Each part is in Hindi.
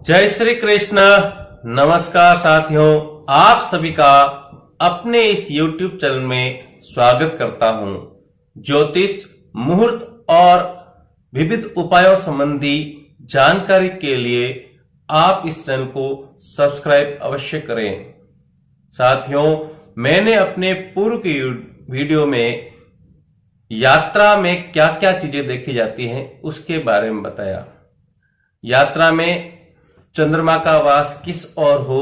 जय श्री कृष्ण। नमस्कार साथियों, आप सभी का अपने इस YouTube चैनल में स्वागत करता हूं। ज्योतिष, मुहूर्त और विविध उपायों संबंधी जानकारी के लिए आप इस चैनल को सब्सक्राइब अवश्य करें। साथियों, मैंने अपने पूर्व की वीडियो में यात्रा में क्या क्या चीजें देखी जाती हैं उसके बारे में बताया। यात्रा में चंद्रमा का वास किस ओर हो,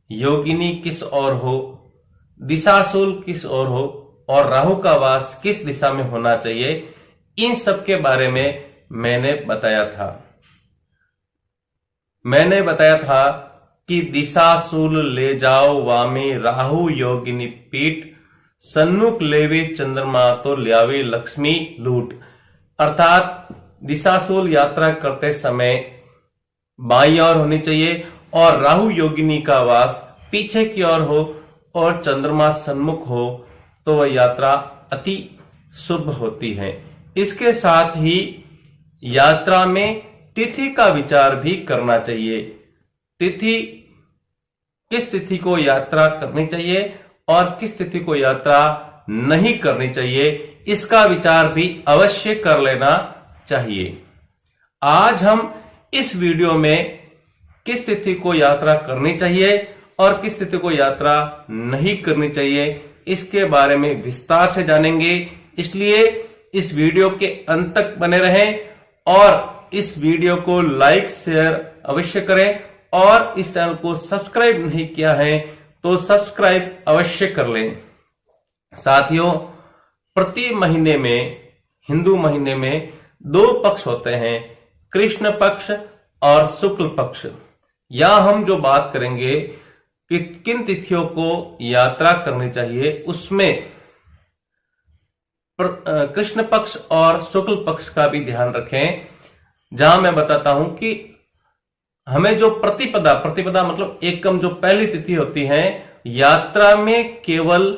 योगिनी किस ओर हो, दिशाशूल किस ओर हो और राहु का वास किस दिशा में होना चाहिए, इन सब के बारे में मैंने बताया था कि दिशाशूल ले जाओ वामी, राहु योगिनी पीठ, सन्मुख लेवे चंद्रमा तो ल्यावे लक्ष्मी लूट। अर्थात दिशाशूल यात्रा करते समय बाईं ओर होनी चाहिए और राहु योगिनी का वास पीछे की ओर हो और चंद्रमा सन्मुख हो तो वह यात्रा अति शुभ होती है। इसके साथ ही यात्रा में तिथि का विचार भी करना चाहिए। किस तिथि को यात्रा करनी चाहिए और किस तिथि को यात्रा नहीं करनी चाहिए, इसका विचार भी अवश्य कर लेना चाहिए। आज हम इस वीडियो में किस तिथि को यात्रा करनी चाहिए और किस तिथि को यात्रा नहीं करनी चाहिए, इसके बारे में विस्तार से जानेंगे। इसलिए इस वीडियो के अंत तक बने रहें और इस वीडियो को लाइक शेयर अवश्य करें और इस चैनल को सब्सक्राइब नहीं किया है तो सब्सक्राइब अवश्य कर लें। साथियों, प्रति महीने में, हिंदू महीने में 2 पक्ष होते हैं, कृष्ण पक्ष और शुक्ल पक्ष। यहां हम जो बात करेंगे कि किन तिथियों को यात्रा करनी चाहिए, उसमें कृष्ण पक्ष और शुक्ल पक्ष का भी ध्यान रखें। जहां मैं बताता हूं कि हमें जो प्रतिपदा मतलब एकम जो पहली तिथि होती है, यात्रा में केवल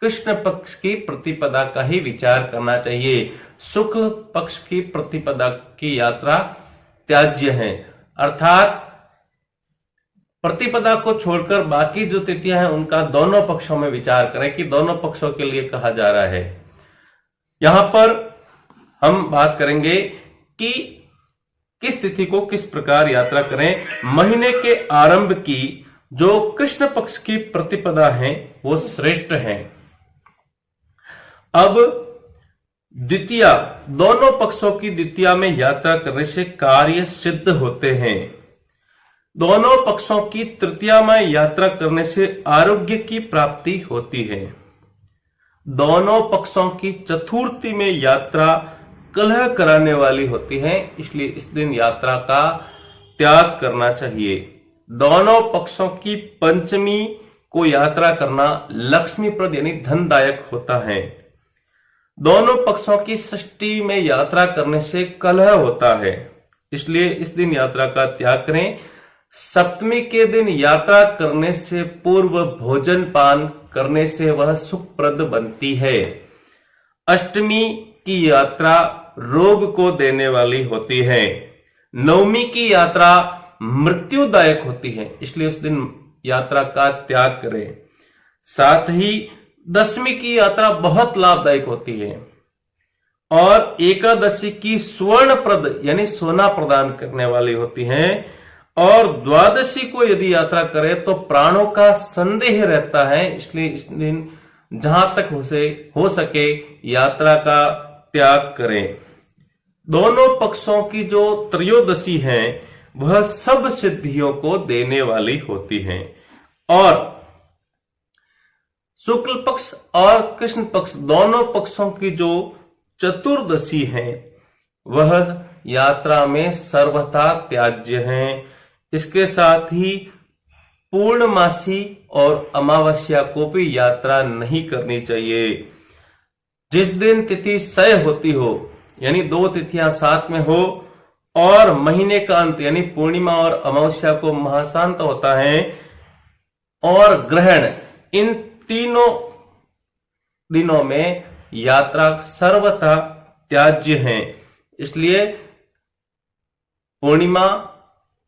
कृष्ण पक्ष की प्रतिपदा का ही विचार करना चाहिए। शुक्ल पक्ष की प्रतिपदा की यात्रा त्याज्य है। अर्थात प्रतिपदा को छोड़कर बाकी जो तिथियां हैं उनका दोनों पक्षों में विचार करें कि दोनों पक्षों के लिए कहा जा रहा है। यहां पर हम बात करेंगे कि किस तिथि को किस प्रकार यात्रा करें। महीने के आरंभ की जो कृष्ण पक्ष की प्रतिपदा है वो श्रेष्ठ है। अब द्वितीया, दोनों पक्षों की द्वितीया में यात्रा करने से कार्य सिद्ध होते हैं। दोनों पक्षों की तृतीया में यात्रा करने से आरोग्य की प्राप्ति होती है। दोनों पक्षों की चतुर्थी में यात्रा कलह कराने वाली होती है, इसलिए इस दिन यात्रा का त्याग करना चाहिए। दोनों पक्षों की पंचमी को यात्रा करना लक्ष्मीप्रद यानी धनदायक होता है। दोनों पक्षों की षष्ठी में यात्रा करने से कलह होता है, इसलिए इस दिन यात्रा का त्याग करें। सप्तमी के दिन यात्रा करने से पूर्व भोजन पान करने से वह सुखप्रद बनती है। अष्टमी की यात्रा रोग को देने वाली होती है। नवमी की यात्रा मृत्युदायक होती है, इसलिए उस दिन यात्रा का त्याग करें। साथ ही दशमी की यात्रा बहुत लाभदायक होती है और एकादशी की स्वर्णप्रद यानी सोना प्रदान करने वाली होती है और द्वादशी को यदि यात्रा करे तो प्राणों का संदेह रहता है, इसलिए इस दिन जहां तक हो सके यात्रा का त्याग करें। दोनों पक्षों की जो त्रयोदशी है वह सब सिद्धियों को देने वाली होती है और शुक्ल पक्ष और कृष्ण पक्ष दोनों पक्षों की जो चतुर्दशी है वह यात्रा में सर्वथा त्याज्य है। इसके साथ ही पूर्णमासी और अमावस्या को भी यात्रा नहीं करनी चाहिए। जिस दिन तिथि सय होती हो यानी 2 तिथियां साथ में हो और महीने का अंत यानी पूर्णिमा और अमावस्या को महाशांत होता है और ग्रहण, इन तीनों दिनों में यात्रा सर्वथा त्याज्य है। इसलिए पूर्णिमा,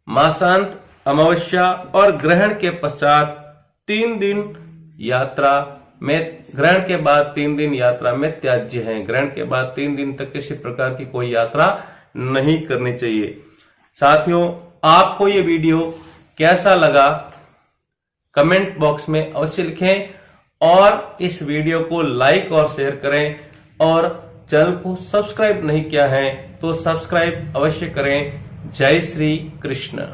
मासांत, अमावस्या और ग्रहण के पश्चात 3 दिन यात्रा में, ग्रहण के बाद 3 दिन यात्रा में त्याज्य है। ग्रहण के बाद 3 दिन तक किसी प्रकार की कोई यात्रा नहीं करनी चाहिए। साथियों, आपको ये वीडियो कैसा लगा कमेंट बॉक्स में अवश्य लिखें और इस वीडियो को लाइक और शेयर करें, और चैनल को सब्सक्राइब नहीं किया है तो सब्सक्राइब अवश्य करें। जय श्री कृष्ण।